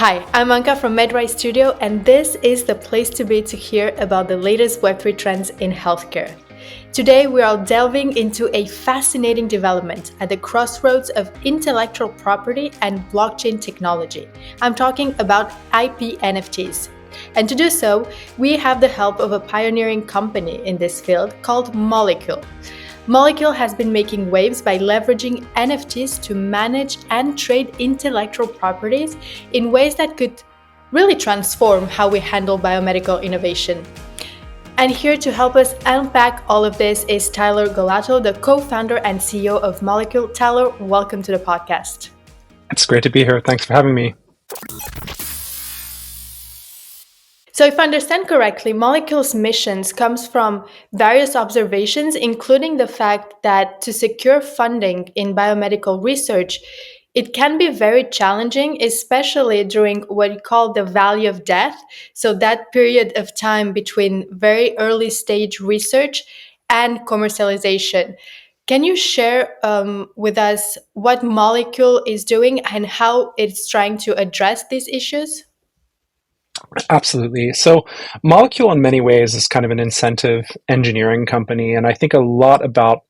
Hi, I'm Anka from MedRise Studio, and this is the place to be to hear about the latest Web3 trends in healthcare. Today, we are delving into a fascinating development at the crossroads of intellectual property and blockchain technology. I'm talking about IP NFTs. And to do so, we have the help of a pioneering company in this field called Molecule. Molecule has been making waves by leveraging NFTs to manage and trade intellectual properties in ways that could really transform how we handle biomedical innovation. And here to help us unpack all of this is Tyler Golato, the co-founder and CEO of Molecule. Tyler, welcome to the podcast. It's great to be here. Thanks for having me. So if I understand correctly, Molecule's missions comes from various observations, including the fact that to secure funding in biomedical research, it can be very challenging, especially during what you call the valley of death. So that period of time between very early stage research and commercialization. Can you share with us what Molecule is doing and how it's trying to address these issues? Absolutely. So Molecule in many ways is kind of an incentive engineering company. And I think a lot about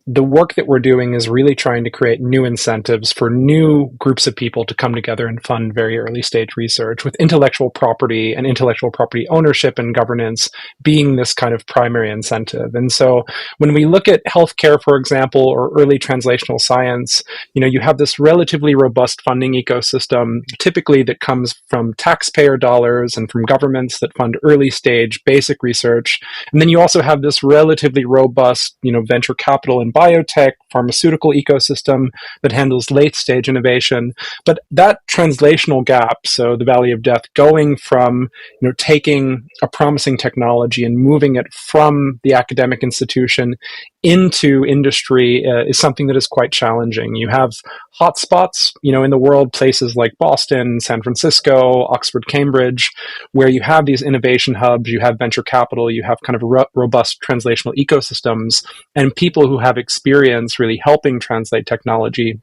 the work that we're doing is really trying to create new incentives for new groups of people to come together and fund very early stage research, with intellectual property and intellectual property ownership and governance being this kind of primary incentive. And so when we look at healthcare, for example, or early translational science, you have this relatively robust funding ecosystem, typically that comes from taxpayer dollars and from governments that fund early stage basic research. And then you also have this relatively robust, venture capital and biotech, pharmaceutical ecosystem that handles late-stage innovation. But that translational gap, so the valley of death, going from taking a promising technology and moving it from the academic institution into industry is something that is quite challenging. You have hotspots, in the world, places like Boston, San Francisco, Oxford, Cambridge, where you have these innovation hubs, you have venture capital, you have kind of robust translational ecosystems, and people who have experience really helping translate technology.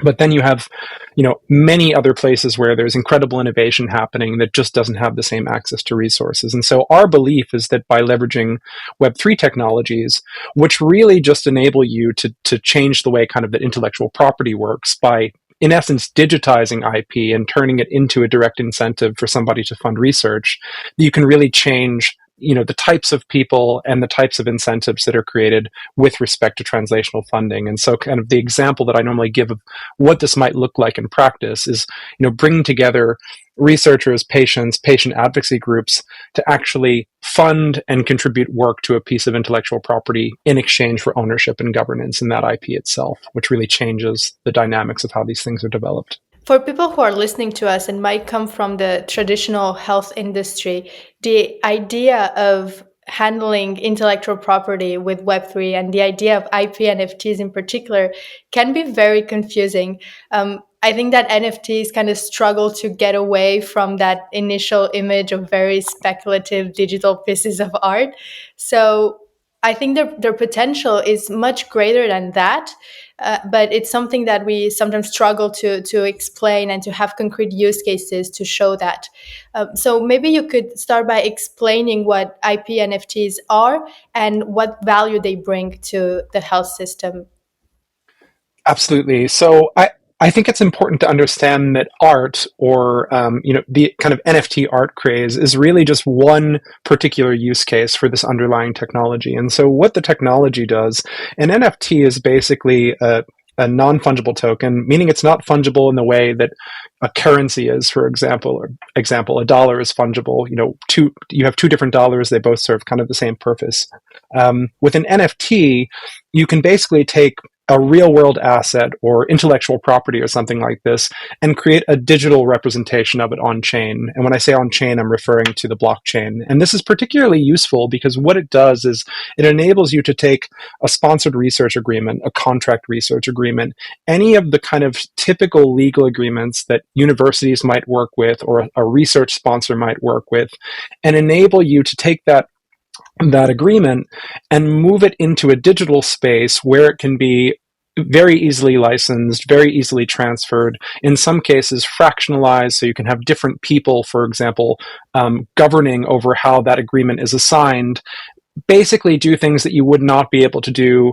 But then you have, many other places where there's incredible innovation happening that just doesn't have the same access to resources. And so our belief is that by leveraging Web3 technologies, which really just enable you to change the way kind of that intellectual property works by, in essence, digitizing IP and turning it into a direct incentive for somebody to fund research, you can really change the types of people and the types of incentives that are created with respect to translational funding. And so kind of the example that I normally give of what this might look like in practice is, bringing together researchers, patients, patient advocacy groups to actually fund and contribute work to a piece of intellectual property in exchange for ownership and governance in that IP itself, which really changes the dynamics of how these things are developed. For people who are listening to us and might come from the traditional health industry, the idea of handling intellectual property with Web3 and the idea of IP NFTs in particular can be very confusing. I think that NFTs kind of struggle to get away from that initial image of very speculative digital pieces of art. So I think their potential is much greater than that. But it's something that we sometimes struggle to explain and to have concrete use cases to show that. So maybe you could start by explaining what IP NFTs are and what value they bring to the health system. Absolutely. So I think it's important to understand that art, or the kind of NFT art craze, is really just one particular use case for this underlying technology. And so what the technology does, an NFT is basically a non-fungible token, meaning it's not fungible in the way that a currency is, for example. A dollar is fungible. You have two different dollars, they both serve kind of the same purpose. With an NFT, you can basically take a real world asset or intellectual property or something like this and create a digital representation of it on chain. And when I say on chain, I'm referring to the blockchain. And this is particularly useful because what it does is it enables you to take a sponsored research agreement, a contract research agreement, any of the kind of typical legal agreements that universities might work with or a research sponsor might work with, and enable you to take that agreement and move it into a digital space where it can be very easily licensed, very easily transferred, in some cases fractionalized, so you can have different people, for example, governing over how that agreement is assigned, basically do things that you would not be able to do,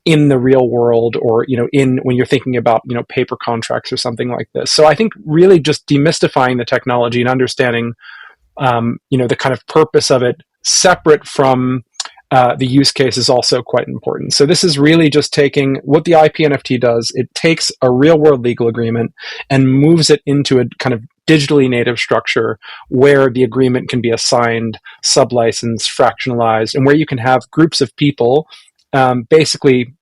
in the real world, or, in when you're thinking about, paper contracts or something like this. So I think really just demystifying the technology and understanding, the kind of purpose of it separate from the use case is also quite important. So this is really just taking what the IP NFT does. It takes a real world legal agreement and moves it into a kind of digitally native structure where the agreement can be assigned, sublicensed, fractionalized, and where you can have groups of people basically,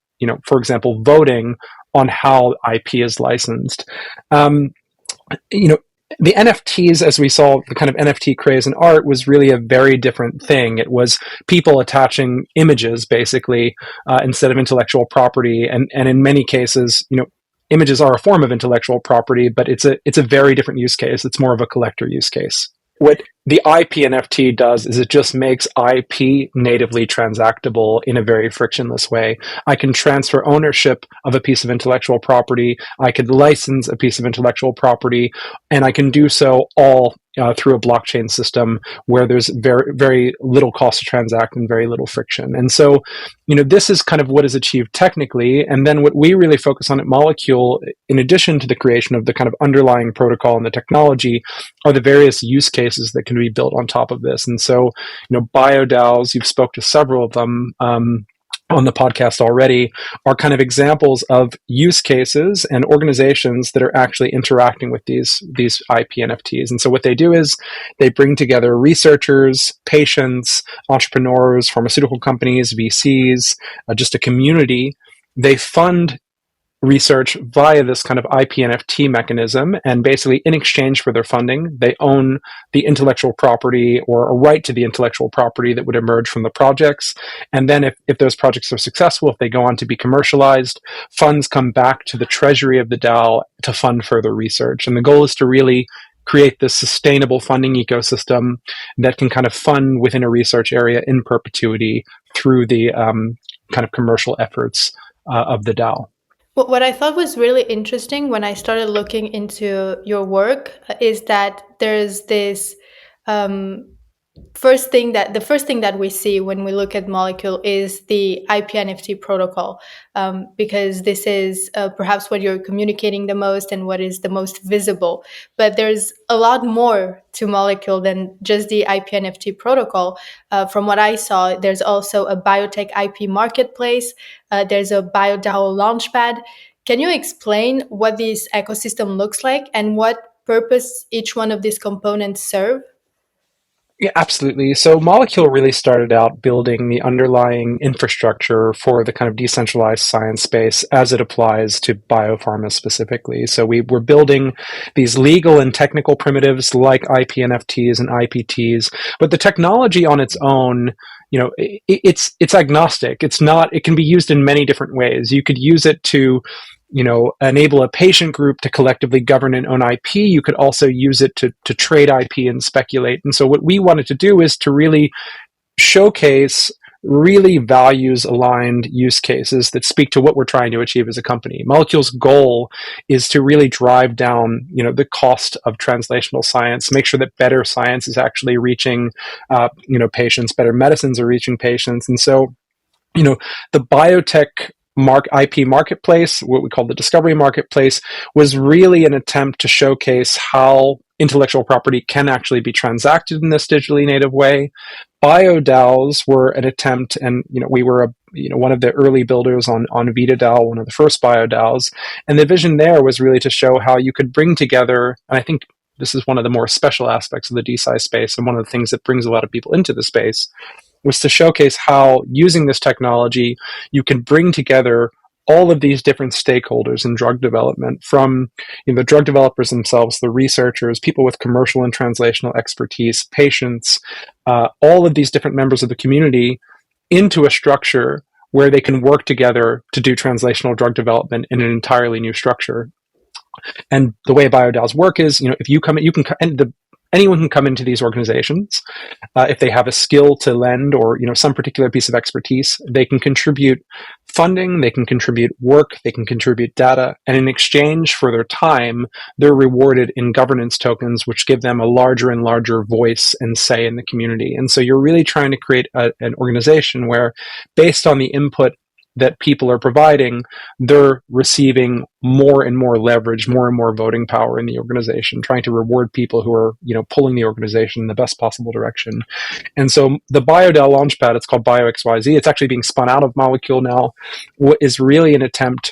for example, voting on how IP is licensed. You know, the NFTs, as we saw, the kind of NFT craze in art was really a very different thing. It was people attaching images, basically, instead of intellectual property. And in many cases, images are a form of intellectual property, but it's a very different use case. It's more of a collector use case. What the IP NFT does is it just makes IP natively transactable in a very frictionless way. I can transfer ownership of a piece of intellectual property. I could license a piece of intellectual property, and I can do so all through a blockchain system where there's very, very little cost to transact and very little friction. And so, this is kind of what is achieved technically. And then what we really focus on at Molecule, in addition to the creation of the kind of underlying protocol and the technology, are the various use cases that can be built on top of this. And so, BioDAOs, you've spoke to several of them on the podcast already, are kind of examples of use cases and organizations that are actually interacting with these IP NFTs. And so what they do is they bring together researchers, patients, entrepreneurs, pharmaceutical companies, VCs, just a community. They fund research via this kind of IP NFT mechanism, and basically in exchange for their funding, they own the intellectual property or a right to the intellectual property that would emerge from the projects. And then if those projects are successful, if they go on to be commercialized, funds come back to the treasury of the DAO to fund further research. And the goal is to really create this sustainable funding ecosystem that can kind of fund within a research area in perpetuity through the kind of commercial efforts of the DAO. What I thought was really interesting when I started looking into your work is that there's this first thing that we see when we look at Molecule is the IP NFT protocol, because this is perhaps what you're communicating the most and what is the most visible. But there's a lot more to Molecule than just the IP NFT protocol. From what I saw, there's also a Biotech IP marketplace. There's a BioDAO Launchpad. Can you explain what this ecosystem looks like and what purpose each one of these components serve? Yeah, absolutely. So Molecule really started out building the underlying infrastructure for the kind of decentralized science space as it applies to biopharma specifically. So we were building these legal and technical primitives like IP NFTs and IPTs, but the technology on its own, it's agnostic. It can be used in many different ways. You could use it to enable a patient group to collectively govern and own IP. You could also use it to trade IP and speculate. And so what we wanted to do is to really showcase really values aligned use cases that speak to what we're trying to achieve as a company. Molecule's goal is to really drive down, the cost of translational science, make sure that better science is actually reaching, patients, better medicines are reaching patients. And so, the biotech IP marketplace, what we call the discovery marketplace, was really an attempt to showcase how intellectual property can actually be transacted in this digitally native way. BioDAOs were an attempt, and we were one of the early builders on VitaDAO, one of the first BioDAOs, and the vision there was really to show how you could bring together, and I think this is one of the more special aspects of the DeSci space, and one of the things that brings a lot of people into the space, was to showcase how, using this technology, you can bring together all of these different stakeholders in drug development, from the drug developers themselves, the researchers, people with commercial and translational expertise, patients, all of these different members of the community, into a structure where they can work together to do translational drug development in an entirely new structure. And the way BioDAOs work is, if you come, you can, and anyone can come into these organizations. If they have a skill to lend or some particular piece of expertise, they can contribute funding, they can contribute work, they can contribute data, and in exchange for their time, they're rewarded in governance tokens, which give them a larger and larger voice and say in the community. And so you're really trying to create an organization where, based on the input that people are providing, they're receiving more and more leverage, more and more voting power in the organization, trying to reward people who are, pulling the organization in the best possible direction. And so the BioDAO Launchpad, it's called BioXYZ. It's actually being spun out of Molecule now. What is really an attempt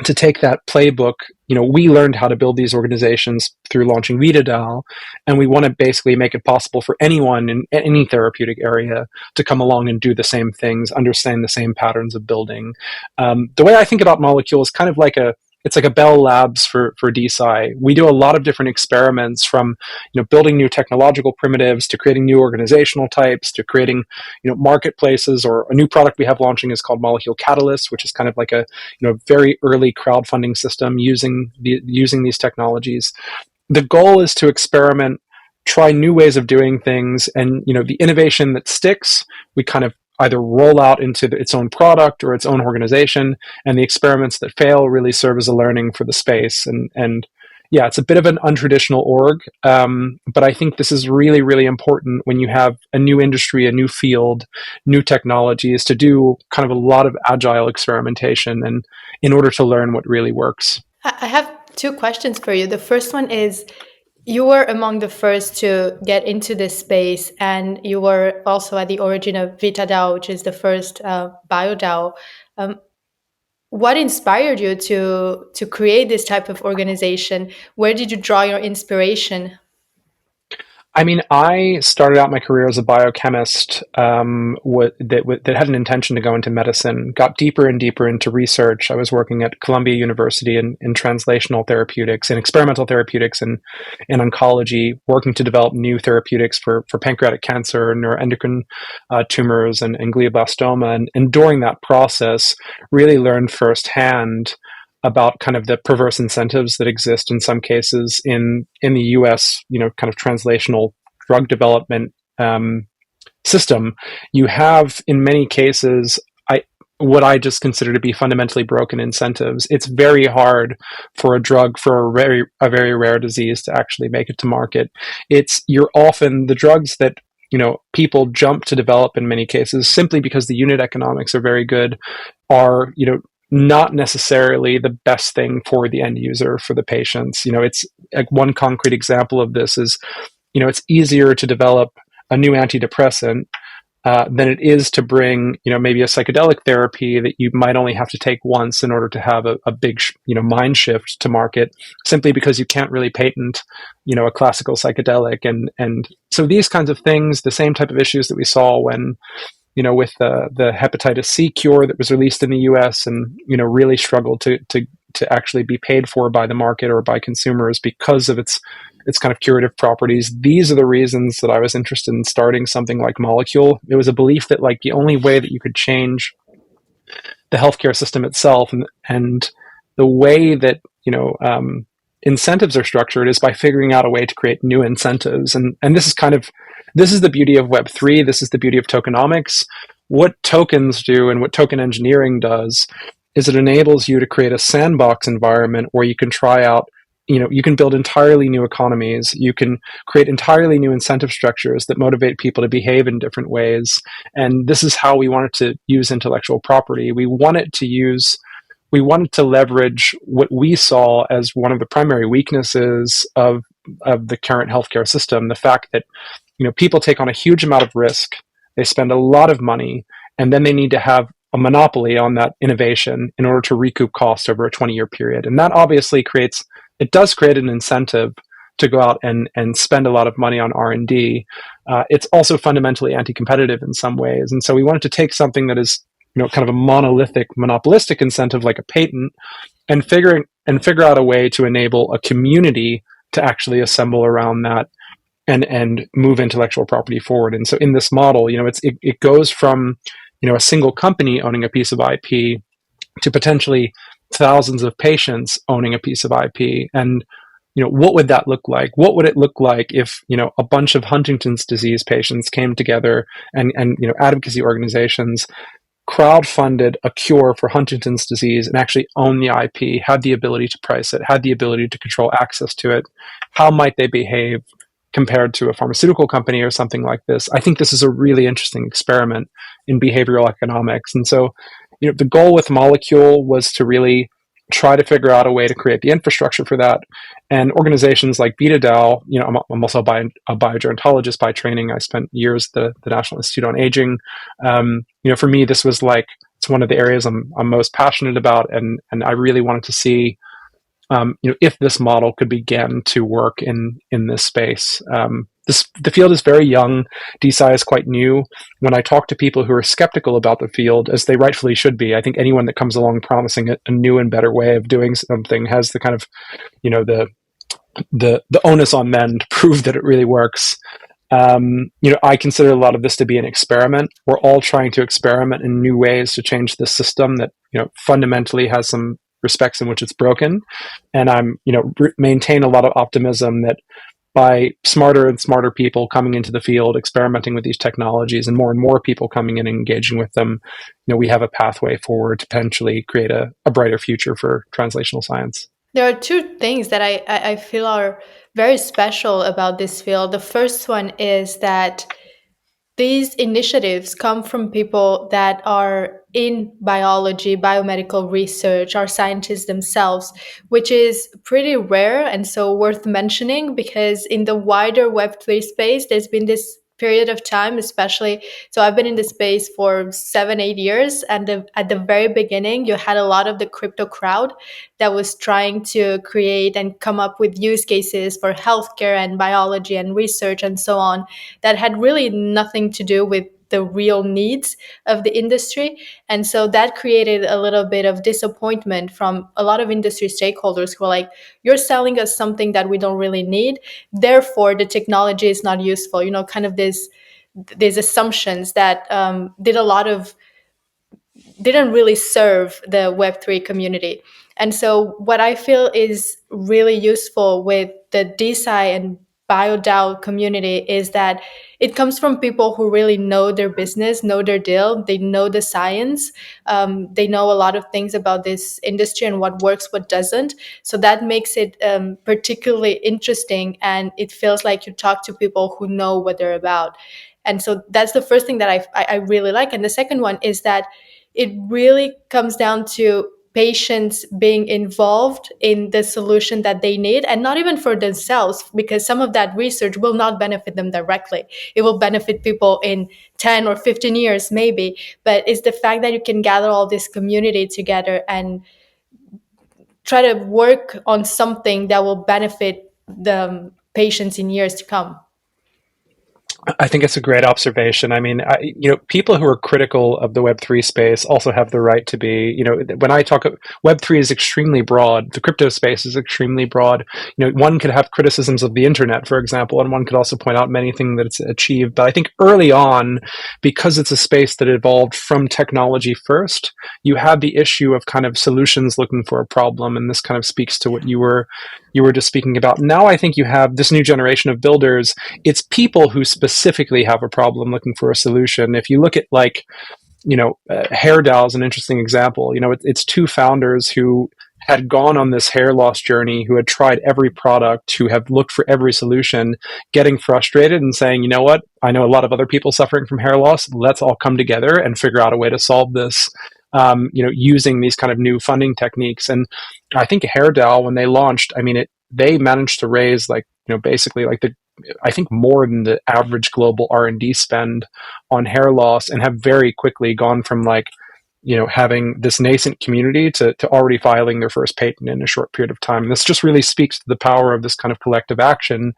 to take that playbook. We learned how to build these organizations through launching BioDAO, and we want to basically make it possible for anyone in any therapeutic area to come along and do the same things, understand the same patterns of building. The way I think about Molecule is kind of like it's like a Bell Labs for DeSci. We do a lot of different experiments, from building new technological primitives to creating new organizational types to creating marketplaces. Or a new product we have launching is called Molecule Catalyst, which is kind of like a very early crowdfunding system using these technologies. The goal is to experiment, try new ways of doing things, and the innovation that sticks, we kind of either roll out into its own product or its own organization, and the experiments that fail really serve as a learning for the space. And yeah, it's a bit of an untraditional org, but I think this is really, really important when you have a new industry, a new field, new technologies, to do kind of a lot of agile experimentation, and in order to learn what really works. I have two questions for you. The first one is, you were among the first to get into this space, and you were also at the origin of VitaDAO, which is the first BioDAO. What inspired you to create this type of organization? Where did you draw your inspiration? I mean, I started out my career as a biochemist that had an intention to go into medicine, got deeper and deeper into research. I was working at Columbia University in translational therapeutics and experimental therapeutics and in oncology, working to develop new therapeutics for pancreatic cancer, neuroendocrine tumors, and glioblastoma. And during that process, really learned firsthand about kind of the perverse incentives that exist in some cases in the US, kind of translational drug development system. You have, in many cases, what I just consider to be fundamentally broken incentives. It's very hard for a drug for a very rare disease to actually make it to market. You're often the drugs that people jump to develop in many cases simply because the unit economics are very good, are not necessarily the best thing for the end user, for the patients. It's like, one concrete example of this is, it's easier to develop a new antidepressant than it is to bring, maybe a psychedelic therapy that you might only have to take once in order to have a big, mind shift to market, simply because you can't really patent, a classical psychedelic. And so these kinds of things, the same type of issues that we saw when, with the hepatitis C cure that was released in the US and, really struggled to actually be paid for by the market or by consumers because of its kind of curative properties. These are the reasons that I was interested in starting something like Molecule. It was a belief that, like, the only way that you could change the healthcare system itself and the way that, incentives are structured is by figuring out a way to create new incentives. And this is the beauty of Web3. This is the beauty of tokenomics. What tokens do and what token engineering does is it enables you to create a sandbox environment where you can try out, you can build entirely new economies. You can create entirely new incentive structures that motivate people to behave in different ways. And this is how we wanted to use intellectual property. We wanted to leverage what we saw as one of the primary weaknesses of the current healthcare system, the fact that people take on a huge amount of risk, they spend a lot of money, and then they need to have a monopoly on that innovation in order to recoup cost over a 20-year period. And that obviously does create an incentive to go out and spend a lot of money on R&D. It's also fundamentally anti-competitive in some ways. And so we wanted to take something that is kind of a monolithic, monopolistic incentive like a patent, and figure out a way to enable a community to actually assemble around that and move intellectual property forward. And so in this model, it goes from a single company owning a piece of IP to potentially thousands of patients owning a piece of IP. And what would that look like? What would it look like if a bunch of Huntington's disease patients came together and advocacy organizations crowdfunded a cure for Huntington's disease and actually own the IP, had the ability to price it, had the ability to control access to it, how might they behave compared to a pharmaceutical company or something like this? I think this is a really interesting experiment in behavioral economics. And so, the goal with Molecule was to really try to figure out a way to create the infrastructure for that. And organizations like BioDAO, I'm also a biogerontologist by training. I spent years at the National Institute on Aging. For me, this was like, it's one of the areas I'm most passionate about. And I really wanted to see, if this model could begin to work in this space. The field is very young. DeSci is quite new. When I talk to people who are skeptical about the field, as they rightfully should be, I think anyone that comes along promising a new and better way of doing something has the kind of, the onus on them to prove that it really works. I consider a lot of this to be an experiment. We're all trying to experiment in new ways to change the system that, fundamentally has some respects in which it's broken. And I'm, maintain a lot of optimism that by smarter and smarter people coming into the field, experimenting with these technologies, and more people coming in and engaging with them, we have a pathway forward to potentially create a brighter future for translational science. There are two things that I feel are very special about this field. The first one is that these initiatives come from people that are in biology, biomedical research, are scientists themselves, which is pretty rare and so worth mentioning, because in the wider Web3 space, there's been this period of time, especially, so I've been in this space for 7-8 years, and at the very beginning you had a lot of the crypto crowd that was trying to create and come up with use cases for healthcare and biology and research and so on that had really nothing to do with the real needs of the industry. And so that created a little bit of disappointment from a lot of industry stakeholders who were like, you're selling us something that we don't really need, therefore the technology is not useful, kind of these assumptions that didn't really serve the Web3 community. And so what I feel is really useful with the DeSci and BioDAO community is that it comes from people who really know their business, know their deal, they know the science, they know a lot of things about this industry and what works, what doesn't. So that makes it particularly interesting, and it feels like you talk to people who know what they're about. And so that's the first thing that I really like. And the second one is that it really comes down to patients being involved in the solution that they need, and not even for themselves, because some of that research will not benefit them directly. It will benefit people in 10 or 15 years maybe, but it's the fact that you can gather all this community together and try to work on something that will benefit the patients in years to come. I think it's a great observation. I mean, people who are critical of the Web3 space also have the right to be, when I talk, Web3 is extremely broad. The crypto space is extremely broad. One could have criticisms of the internet, for example, and one could also point out many things that it's achieved. But I think early on, because it's a space that evolved from technology first, you had the issue of kind of solutions looking for a problem. And this kind of speaks to what you were just speaking about. Now I think you have this new generation of builders. It's people who specifically have a problem looking for a solution. If you look at HairDAO is an interesting example. It's two founders who had gone on this hair loss journey, who had tried every product, who have looked for every solution, getting frustrated and saying, you know what, I know a lot of other people suffering from hair loss. Let's all come together and figure out a way to solve this. Using these kind of new funding techniques. And I think HairDAO, when they launched, they managed to raise basically I think more than the average global R&D spend on hair loss, and have very quickly gone from having this nascent community to already filing their first patent in a short period of time. And this just really speaks to the power of this kind of collective action.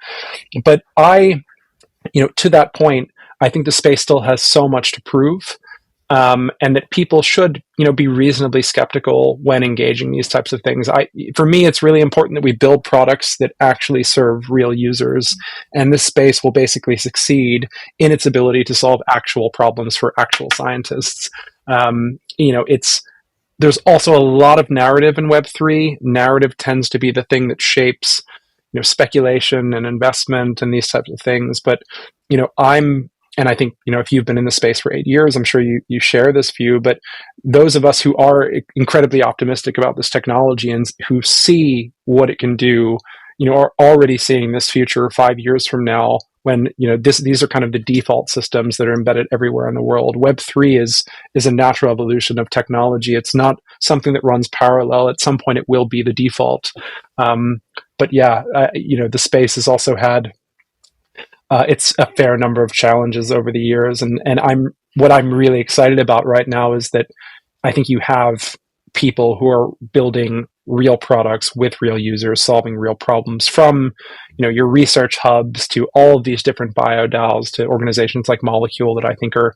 But to that point, I think the space still has so much to prove. And that people should, be reasonably skeptical when engaging these types of things. For me, it's really important that we build products that actually serve real users, and this space will basically succeed in its ability to solve actual problems for actual scientists. There's also a lot of narrative in Web3. Narrative tends to be the thing that shapes, speculation and investment and these types of things. But, and I think, if you've been in the space for 8 years, I'm sure you share this view. But those of us who are incredibly optimistic about this technology and who see what it can do, are already seeing this future 5 years from now, when these are kind of the default systems that are embedded everywhere in the world. Web3 is a natural evolution of technology. It's not something that runs parallel. At some point, it will be the default. But yeah, the space has also had it's a fair number of challenges over the years, and I'm really excited about right now is that I think you have people who are building real products with real users, solving real problems, from your research hubs to all of these different BioDAOs to organizations like Molecule that I think are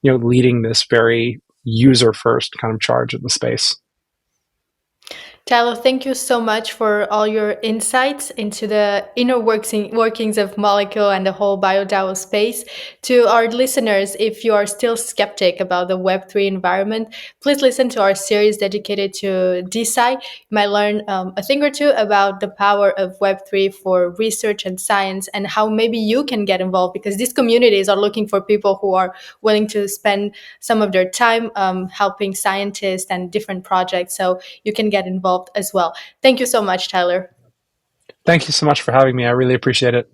leading this very user first kind of charge in the space. Tyler, thank you so much for all your insights into the inner workings of Molecule and the whole BioDAO space. To our listeners, if you are still skeptic about the Web3 environment, please listen to our series dedicated to DeSci. You might learn a thing or two about the power of Web3 for research and science, and how maybe you can get involved, because these communities are looking for people who are willing to spend some of their time helping scientists and different projects. So you can get involved as well. Thank you so much, Tyler. Thank you so much for having me. I really appreciate it.